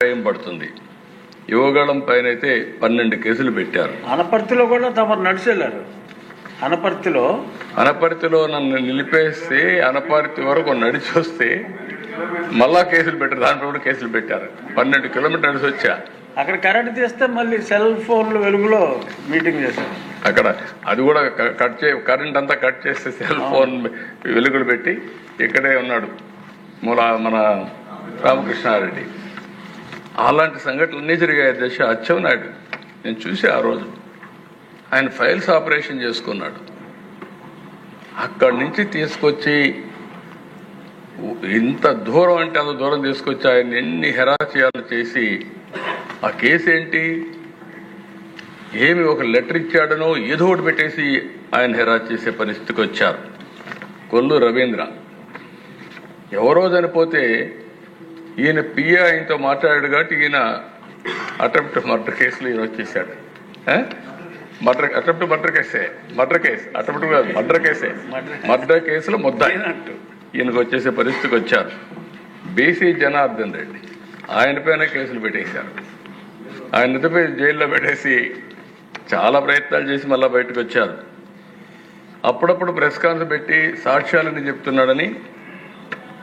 Time పడుతుంది. యువగళం పైన అయితే 12 కేసులు పెట్టారు. అనపర్తిలో కూడా తమరు నడిచెళ్ళారు. అనపర్తిలో నన్ను నిలిపేస్తే అనపర్తి వరకు నడిచి వస్తే మళ్ళా కేసులు పెట్టారు. దాంట్లో కూడా కేసులు పెట్టారు. 12 కిలోమీటర్లు నడిచి వచ్చా. అక్కడ కరెంట్ తీస్తే మళ్ళీ సెల్ ఫోన్లు వెలుగులో మీటింగ్ చేశారు. అక్కడ అది కూడా కరెంట్ అంతా కట్ చేస్తే సెల్ ఫోన్ వెలుగులు పెట్టి ఇక్కడే ఉన్నాడు మన రామకృష్ణారెడ్డి. అలాంటి సంఘటనలన్నీ జరిగాయి. దశ అచ్చెన్నాయుడు నేను చూసి ఆ రోజు ఆయన ఫైల్స్ ఆపరేషన్ చేసుకున్నాడు. అక్కడి నుంచి తీసుకొచ్చి ఇంత దూరం అంటే అంత దూరం తీసుకొచ్చి ఆయన ఎన్ని హెరాచయాలు చేసి ఆ కేసు ఏంటి ఏమి ఒక లెటర్ ఇచ్చాడనో ఏదో ఒకటి పెట్టేసి ఆయన హెరాస్ చేసే పరిస్థితికి వచ్చారు. కొల్లు రవీంద్ర ఎవరో చనిపోతే ఈయన పిఏ ఆయనతో మాట్లాడాడు కాబట్టి ఈయన అటెంప్ట్ మర్డర్ కేసులో ఈయన వచ్చేసాడు. మర్డర్ కేసులో ముద్దాయినట్టు ఈయనకు వచ్చేసే పరిస్థితికి వచ్చారు. బీసీ జనార్దన్ రెడ్డి ఆయన పైన కేసులు పెట్టేశారు. ఆయన ఎదుపై జైల్లో పెట్టేసి చాలా ప్రయత్నాలు చేసి మళ్ళా బయటకు వచ్చారు. అప్పుడప్పుడు ప్రెస్ కాన్ఫరెన్స్ పెట్టి సాక్ష్యాలని చెప్తున్నాడని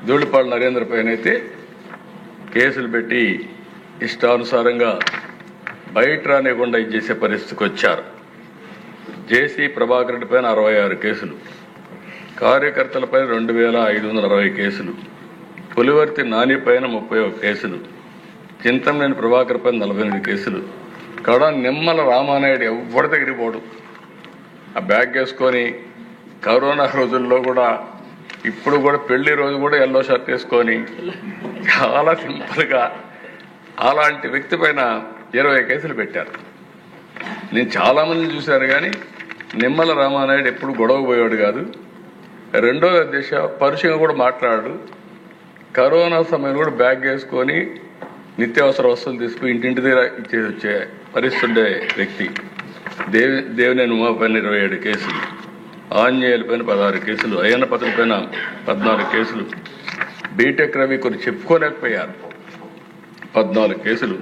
ధూళిపాడు నరేంద్ర పైన అయితే కేసులు పెట్టి ఇష్టానుసారంగా బయట రానివ్వకుండా ఇచ్చేసే పరిస్థితికి వచ్చారు. జేసీ ప్రభాకర్ రెడ్డి పైన 66 కేసులు, కార్యకర్తలపై 2560 కేసులు, పులివర్తి నాని పైన 31 కేసులు, చింతమనేని ప్రభాకర్ పైన 48 కేసులు. నిమ్మల రామానాయుడు ఎవరి దగ్గరికి పోడు. ఆ బ్యాగ్ వేసుకొని కరోనా రోజుల్లో కూడా ఇప్పుడు కూడా పెళ్లి రోజు కూడా ఎల్లో షర్ట్ వేసుకొని చాలా సింపుల్గా అలాంటి వ్యక్తి పైన 20 కేసులు పెట్టారు. నేను చాలా మందిని చూశాను కానీ నిమ్మల రామానాయుడు ఎప్పుడు గొడవ పోయాడు కాదు. రెండో దిశ పరుషంగా కూడా మాట్లాడు. కరోనా సమయంలో కూడా బ్యాగ్ వేసుకొని నిత్యావసర వస్తువులు తీసుకుని ఇంటింటి దగ్గర ఇచ్చేసి వచ్చే పరిస్థితి ఉండే వ్యక్తి. దేవినేని ఉమా పైన 27 కేసులు, ఆంజనేయుల పైన 16 కేసులు, అయ్యన్న పత్రుల పైన 14 కేసులు, బీటెక్ రవి కొన్ని చెప్పుకోలేకపోయారు 14 కేసులు,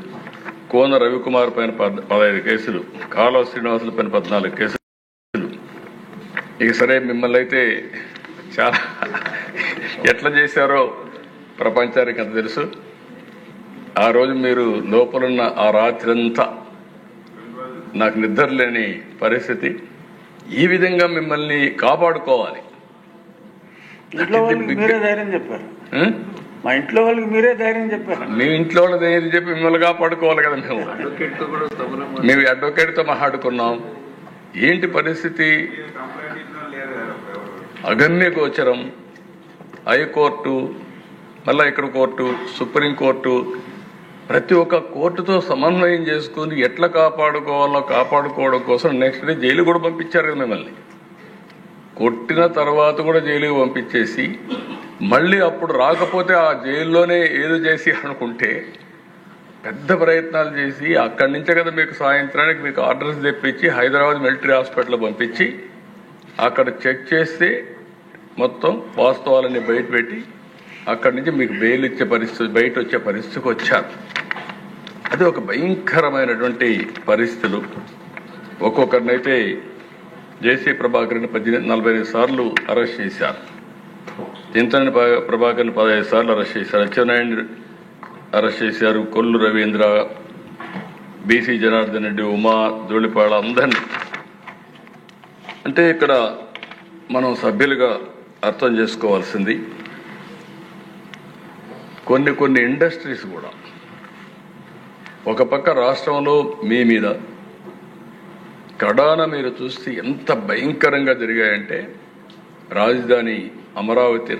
కోన రవికుమార్ పైన 15 కేసులు, కాలువ శ్రీనివాసుల పైన 14 కేసులు. ఇక సరే మిమ్మల్ని అయితే చాలా ఎట్లా చేశారో ప్రపంచానికి అంత తెలుసు. ఆ రోజు మీరు లోపలున్న ఆ రాత్రంతా నాకు నిద్ర లేని పరిస్థితి. ఈ విధంగా మిమ్మల్ని కాపాడుకోవాలి. ఇంట్లో వాళ్ళకి మీరే ధైర్యం చెప్పారు. మా ఇంట్లో వాళ్ళకి మీరే ధైర్యం చెప్పారు. మీ ఇంట్లో వాళ్ళ ధైర్యం చెప్పి మిమ్మల్ని కాపాడుకోవాలి కదా. మేము అడ్వకేట్తో మాట్లాడుకున్నాం. ఏంటి పరిస్థితి? అగమ్య గోచరం. హైకోర్టు, మళ్ళా ఇక్కడ కోర్టు, సుప్రీంకోర్టు, ప్రతి ఒక్క కోర్టుతో సమన్వయం చేసుకుని ఎట్లా కాపాడుకోవాలో కాపాడుకోవడం కోసం నెక్స్ట్ డే జైలు కూడా పంపించారు కదా మిమ్మల్ని. కొట్టిన తర్వాత కూడా జైలుకి పంపించేసి మళ్ళీ అప్పుడు రాకపోతే ఆ జైల్లోనే ఏదో చేసి అనుకుంటే పెద్ద ప్రయత్నాలు చేసి అక్కడి నుంచే కదా మీకు సాయంత్రానికి మీకు ఆర్డర్స్ తెప్పించి హైదరాబాద్ మిలిటరీ హాస్పిటల్ పంపించి అక్కడ చెక్ చేస్తే మొత్తం వాస్తవాలన్నీ బయట పెట్టి అక్కడి నుంచి మీకు బెయిల్ ఇచ్చే పరిస్థితి, బయట వచ్చే పరిస్థితికి వచ్చారు. అది ఒక భయంకరమైనటువంటి పరిస్థితులు. ఒక్కొక్కరినైతే జేసీ ప్రభాకర్ని 45 సార్లు అరెస్ట్ చేశారు. చింతని ప్రభాకర్ని 15 సార్లు అరెస్ట్ చేశారు. అచ్చెన్నాయుడిని అరెస్ట్ చేశారు. కొల్లు రవీంద్ర, బీసీ జనార్దన్ రెడ్డి, ఉమా, ధూళిపాడ అందరినీ. అంటే ఇక్కడ మనం సభ్యులుగా అర్థం చేసుకోవాల్సింది కొన్ని ఇండస్ట్రీస్ కూడా ఒక పక్క రాష్ట్రంలో మీ మీద కడాన మీరు చూస్తే ఎంత భయంకరంగా జరిగాయంటే రాజధాని అమరావతి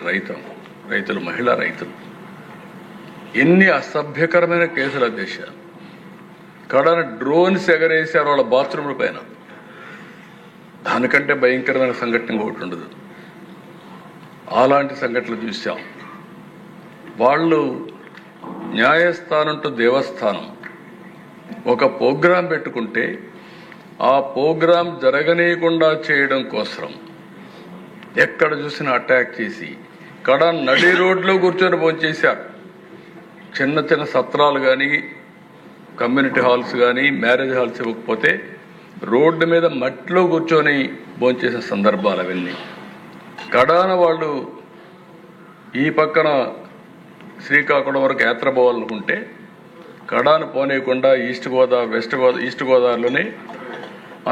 రైతులు మహిళా రైతులు ఎన్ని అసభ్యకరమైన కేసుల దేశ కడాన డ్రోన్స్ ఎగరేశారు వాళ్ళ బాత్రూముల పైన. దానికంటే భయంకరమైన సంఘటన ఒకటి ఉండదు. అలాంటి సంఘటనలు చూసాం. వాళ్ళు న్యాయస్థానం టు దేవస్థానం ఒక ప్రోగ్రాం పెట్టుకుంటే ఆ ప్రోగ్రాం జరగనీయకుండా చేయడం కోసం ఎక్కడ చూసినా అటాక్ చేసి కడ నడి రోడ్లో కూర్చొని భోంచేశారు. చిన్న చిన్న సత్రాలు కానీ కమ్యూనిటీ హాల్స్ కానీ మ్యారేజ్ హాల్స్ ఇవ్వకపోతే రోడ్డు మీద మట్టిలో కూర్చొని భోంచేసిన సందర్భాలు అవన్నీ. కడాన వాళ్ళు ఈ పక్కన శ్రీకాకుళం వరకు యాత్ర పోవాలనుకుంటే కడాన పోనీయకుండా ఈస్ట్ గోదావరిలోనే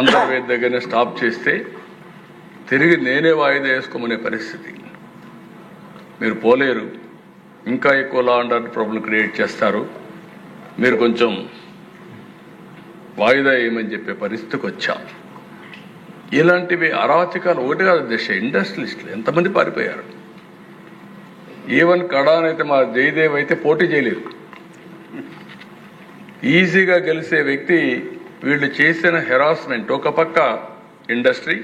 అంతర్వేది దగ్గరనే స్టాప్ చేస్తే తిరిగి నేనే వాయిదా వేసుకోమనే పరిస్థితి. మీరు పోలేరు, ఇంకా ఎక్కువ law and order problem create చేస్తారు, మీరు కొంచెం వాయిదా వేయమని చెప్పే పరిస్థితికి వచ్చాం. ఇలాంటివి అరాచకాలు ఒకటి కాదు దశ. ఇండస్ట్రియలిస్టులు ఎంతమంది పారిపోయారు. ఈవెన్ కడానైతే మా జయదేవ్ అయితే పోటీ చేయలేదు. ఈజీగా గెలిచే వ్యక్తి వీళ్ళు చేసిన హెరాస్మెంట్. ఒక పక్క ఇండస్ట్రీ,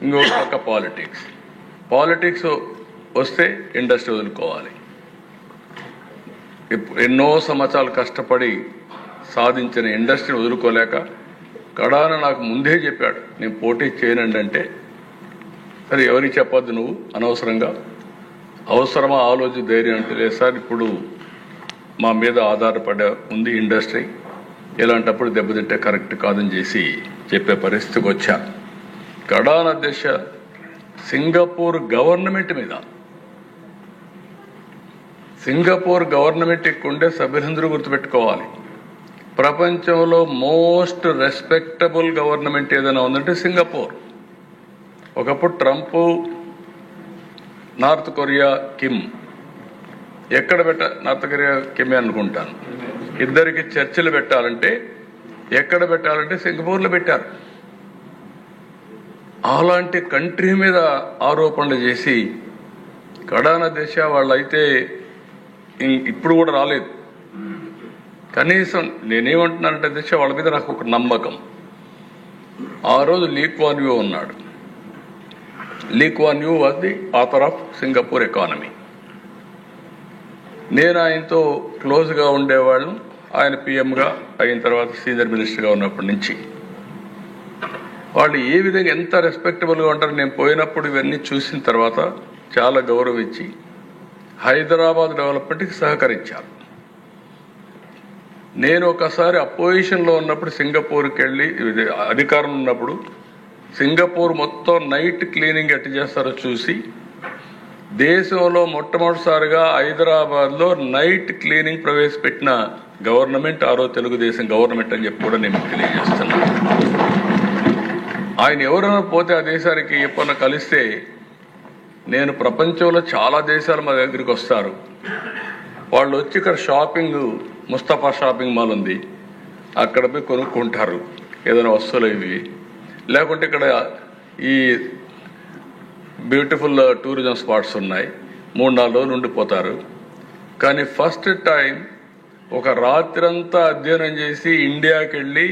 ఇంకొక పక్క పాలిటిక్స్ వస్తే ఇండస్ట్రీ వదులుకోవాలి. ఎన్నో సంవత్సరాలు కష్టపడి సాధించిన ఇండస్ట్రీని వదులుకోలేక కడాన నాకు ముందే చెప్పాడు నేను పోటీ చేయనండి అంటే, సరే ఎవరికి చెప్పొద్దు నువ్వు అనవసరంగా, అవసరమా ఆలోచి ధైర్యం అంటే, లేదు సార్ ఇప్పుడు మా మీద ఆధారపడే ఉంది ఇండస్ట్రీ, ఇలాంటప్పుడు దెబ్బతింటే కరెక్ట్ కాదని చేసి చెప్పే పరిస్థితికి వచ్చా. కడాన దశ సింగపూర్ గవర్నమెంట్ మీద, సింగపూర్ గవర్నమెంట్ ఉండే సభ్యులందరూ గుర్తుపెట్టుకోవాలి, ప్రపంచంలో మోస్ట్ రెస్పెక్టబుల్ గవర్నమెంట్ ఏదైనా ఉందంటే సింగపూర్. ఒకప్పుడు ట్రంప్, నార్త్ కొరియా కిమ్, ఎక్కడ నార్త్ కొరియా కిమ్ అనుకుంటాను, ఇద్దరికి చర్చలు పెట్టాలంటే ఎక్కడ పెట్టాలంటే సింగపూర్లో పెట్టారు. అలాంటి కంట్రీ మీద ఆరోపణలు చేసి కడాన దేశ వాళ్ళైతే ఇప్పుడు కూడా రాలేదు. కనీసం నేనేమంటున్నానంటే దేశ వాళ్ళ మీద నాకు ఒక నమ్మకం. ఆ రోజు లీ క్వాన్ యూ ఉన్నాడు. Lee Kuan Yew was the author of Singapore economy. నేను ఆయనతో క్లోజ్గా ఉండేవాళ్ళం. ఆయన పిఎంగా అయిన తర్వాత సీనియర్ మినిస్టర్గా ఉన్నప్పటి నుంచి వాళ్ళు ఏ విధంగా ఎంత రెస్పెక్టబుల్గా ఉంటారు. నేను పోయినప్పుడు ఇవన్నీ చూసిన తర్వాత చాలా గౌరవించి హైదరాబాద్ డెవలప్మెంట్కి సహకరించారు. నేను ఒకసారి అపోజిషన్లో ఉన్నప్పుడు సింగపూర్కి వెళ్ళి, అధికారం ఉన్నప్పుడు సింగపూర్ మొత్తం నైట్ క్లీనింగ్ ఎట్టు చేస్తారో చూసి, దేశంలో మొట్టమొదటిసారిగా హైదరాబాద్లో నైట్ క్లీనింగ్ ప్రవేశపెట్టిన గవర్నమెంట్ ఆ రోజు తెలుగుదేశం గవర్నమెంట్ అని చెప్పి కూడా నేను తెలియజేస్తున్నాను. ఆయన ఎవరైనా పోతే ఆ దేశానికి ఎప్పుడన్నా కలిస్తే, నేను ప్రపంచంలో చాలా దేశాలు మా దగ్గరికి వస్తారు, వాళ్ళు వచ్చి ఇక్కడ షాపింగ్, ముస్తఫా షాపింగ్ మాల్ ఉంది, అక్కడ పోయి కొనుక్కుంటారు ఏదైనా వస్తువులు ఇవి, లేకుంటే ఇక్కడ ఈ బ్యూటిఫుల్ టూరిజం స్పాట్స్ ఉన్నాయి, 3-4 రోజులు ఉండిపోతారు. కానీ ఫస్ట్ టైం ఒక రాత్రంతా అధ్యయనం చేసి ఇండియాకి వెళ్ళి